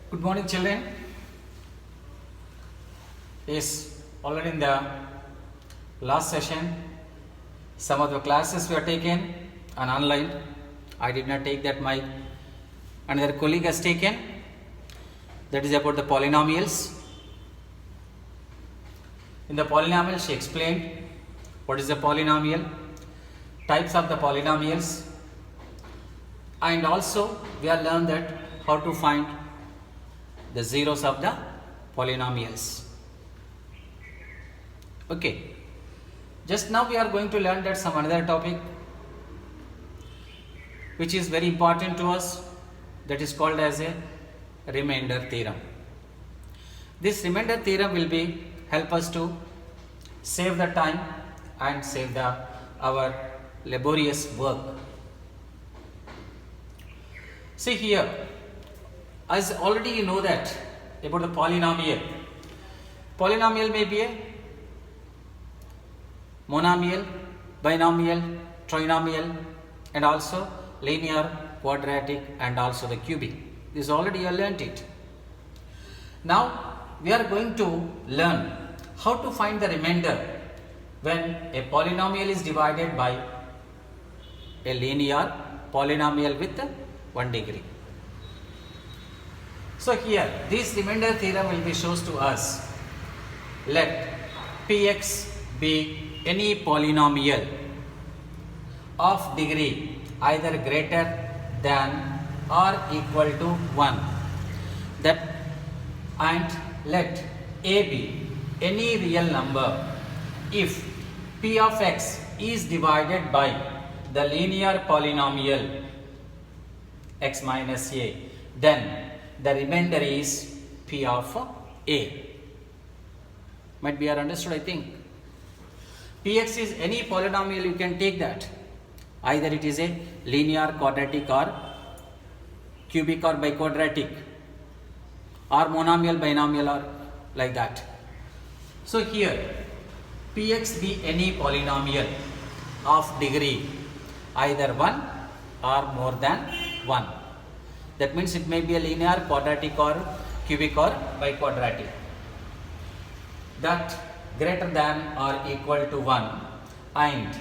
Good morning, children. Yes, already in the last session, some of the classes were taken on online. I did not take that. My another colleague has taken. That is about the polynomials. In the polynomial, she explained what is a polynomial, types of the polynomials, and also we have learned that how to find the zeros of the polynomials. Okay, just now we are going to learn that some another topic which is very important to us, that is called as a remainder theorem. This remainder theorem will be help us to save the time and save our laborious work. See here, as already you know that about the polynomial. Polynomial may be a monomial, binomial, trinomial, and also linear, quadratic, and also the cubic. This already you learnt it. Now we are going to learn how to find the remainder when a polynomial is divided by a linear polynomial with 1 degree. So here this remainder theorem will be shows to us. Let Px be any polynomial of degree either greater than or equal to 1, that and let A be any real number if P of x is divided by the linear polynomial x minus a, then the remainder is P of a. Might be understood, I think. Px is any polynomial, you can take that. Either it is a linear, quadratic, or cubic or biquadratic, or monomial, binomial, or like that. So here Px be any polynomial of degree either 1 or more than 1. That means it may be a linear, quadratic, or cubic, or biquadratic. That greater than or equal to 1, and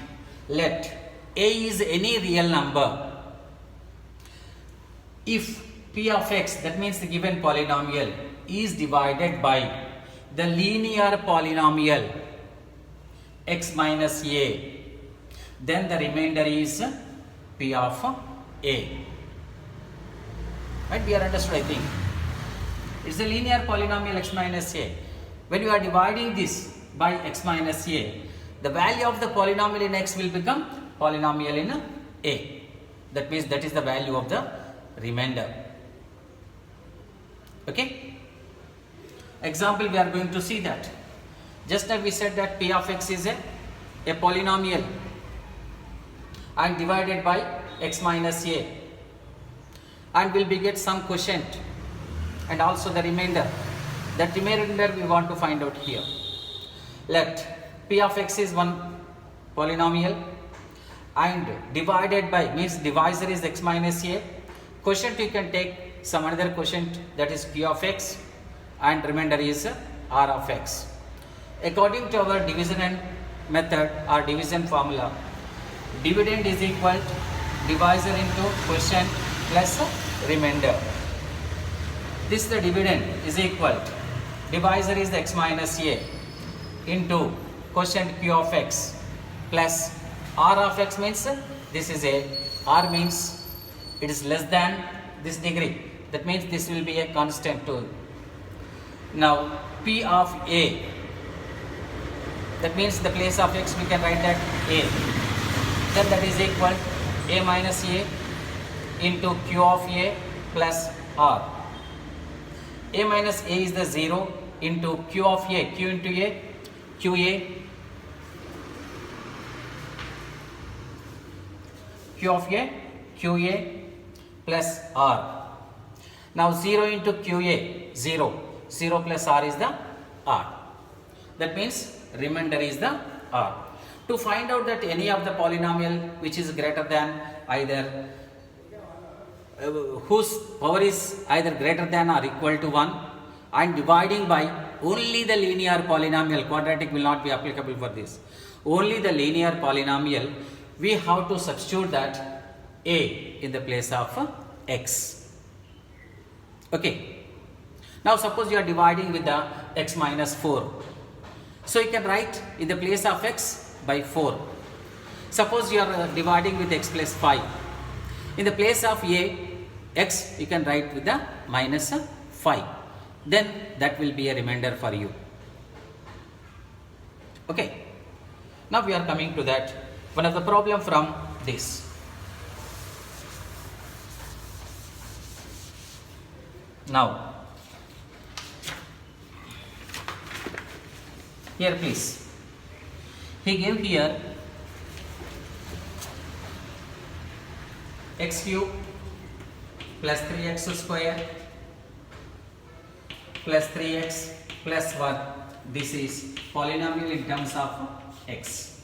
let A is any real number if P of x, that means the given polynomial, is divided by the linear polynomial x minus a, then the remainder is P of a. Might be understood, I think. It's a linear polynomial x minus a. When you are dividing this by x minus a, the value of the polynomial in x will become polynomial in a. That means that is the value of the remainder. Okay? Example, we are going to see that. Just as we said that P of x is a polynomial and divided by x minus a, and will beget some quotient and also the remainder. That remainder we want to find out here. Let P of x is one polynomial and divided by, means divisor is x minus a. Quotient you can take some another quotient, that is Q of x, and remainder is R of x. According to our division and method or division formula, dividend is equal to divisor into quotient plus remainder. This the dividend is equal to divisor is the x minus a into quotient Q of x plus R of x, means this is a, R means it is less than this degree. That means this will be a constant too. Now P of a, that means the place of x we can write that a. Then that is equal to a minus a into Q of a plus R. A minus a is the 0 into Q of a, Q into a, QA, Q of a, QA plus R. Now 0 into QA, 0. 0 plus R is the R. That means remainder is the R. To find out that any of the polynomial which is greater than either whose power is either greater than or equal to 1 and dividing by only the linear polynomial. Quadratic will not be applicable for this. Only the linear polynomial, we have to substitute that a in the place of x. Okay. Now suppose you are dividing with the x minus 4. So you can write in the place of x by 4. Suppose you are dividing with x plus 5. In the place of a, x you can write with the minus 5. Then that will be a remainder for you. Okay. Now we are coming to that one of the problem from this. Now here please, he gave here x cube plus 3x square plus 3x plus 1. This is polynomial in terms of x.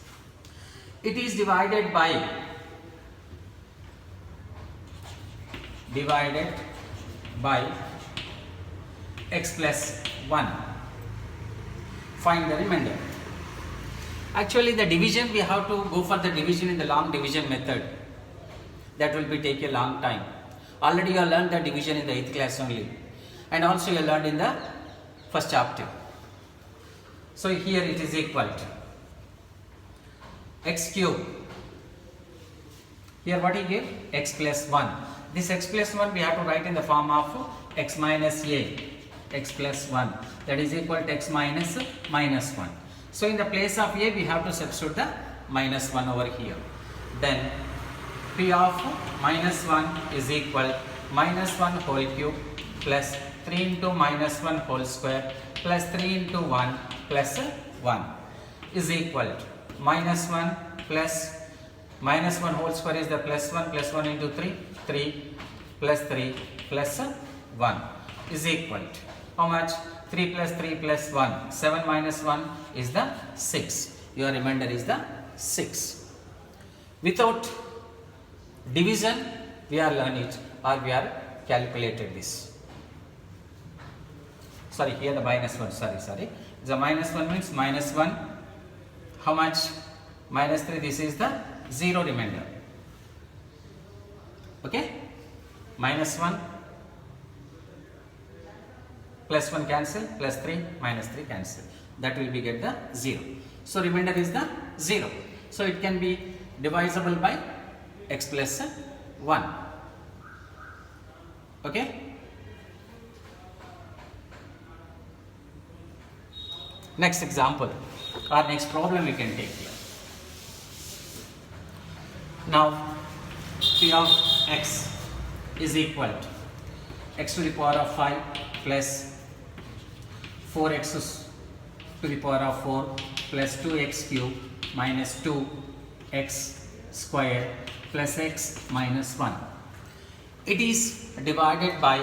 It is divided by x plus 1. Find the remainder. Actually the division, we have to go for the division in the long division method. That will be take a long time. Already you have learned the division in the 8th class only, and also you learned in the first chapter. So here it is equal to x cube. Here what he gave? X plus 1. This x plus 1 we have to write in the form of x minus a, x plus 1, that is equal to x minus 1. So in the place of a we have to substitute the minus 1 over here. Then p of minus 1 is equal minus 1 whole cube plus 3 into minus 1 whole square plus 3 into 1 plus 1 is equal to minus 1 plus minus 1 whole square is the plus 1 into 3 plus 3 plus 1 is equal to how much? 3 plus 3 plus 1. 7 minus 1 is the 6. Your remainder is the 6. Without division we are learned it, or we are calculated this. Sorry, here the minus 1. Sorry. The minus 1 means minus 1. How much? Minus 3. This is the 0 remainder. Okay? Minus 1 plus 1 cancel, plus 3 minus 3 cancel. That will be get the 0. So remainder is the 0. So it can be divisible by x plus 1. Okay? Next example or next problem we can take here. Now p of x is equal to x to the power of 5 plus 4x to the power of 4 plus 2x cube minus 2x square plus x minus 1. It is divided by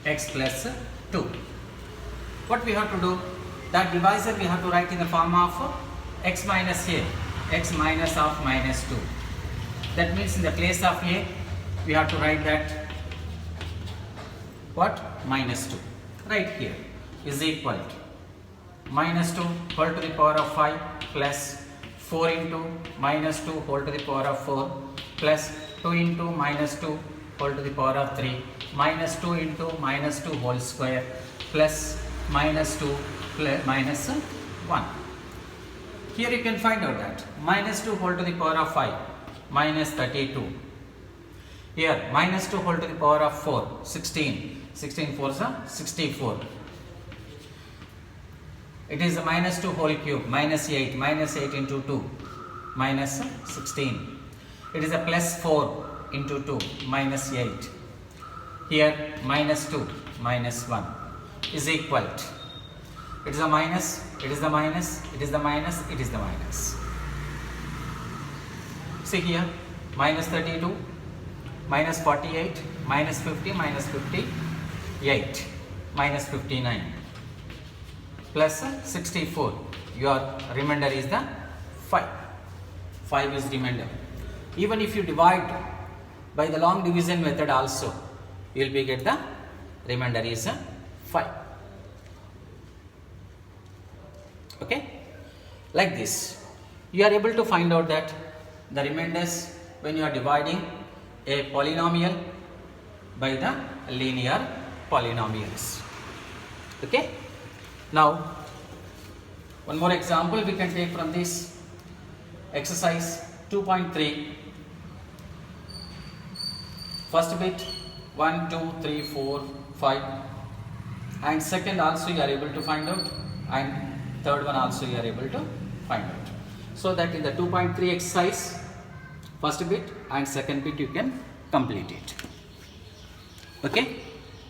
x plus 2. What we have to do? That divisor we have to write in the form of x minus a, x minus of minus 2. That means in the place of a we have to write that what? Minus 2. Right here is equal to minus 2 whole to the power of 5 plus 4 into minus 2 whole to the power of 4 plus 2 into minus 2 whole to the power of 3 minus 2 into minus 2 whole square plus minus 2 plus minus 1. Here you can find out that minus 2 whole to the power of 5 minus 32. Here minus 2 whole to the power of 4, 16. 16 4s are 64. It is a minus 2 whole cube, minus 8 into 2, minus 16. It is a plus 4 into 2, minus 8. Here minus 2, minus 1 is equal to, it is a minus, it is the minus, it is the minus, it is the minus. See here, minus 32, minus 48, minus 50, minus 58, minus 59, plus 64. Your remainder is the 5. 5 is remainder. Even if you divide by the long division method also, you will be get the remainder is 5. Okay, like this you are able to find out that the remainders when you are dividing a polynomial by the linear polynomials. Okay, now one more example we can take from this exercise 2.3. First bit 1, 2, 3, 4, 5, and second also you are able to find out, and third one also you are able to find out. So that in the 2.3 exercise, first bit and second bit you can complete it. Okay,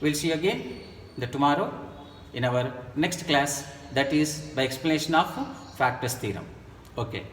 we'll see again tomorrow in our next class, that is by explanation of Factor's theorem. Okay.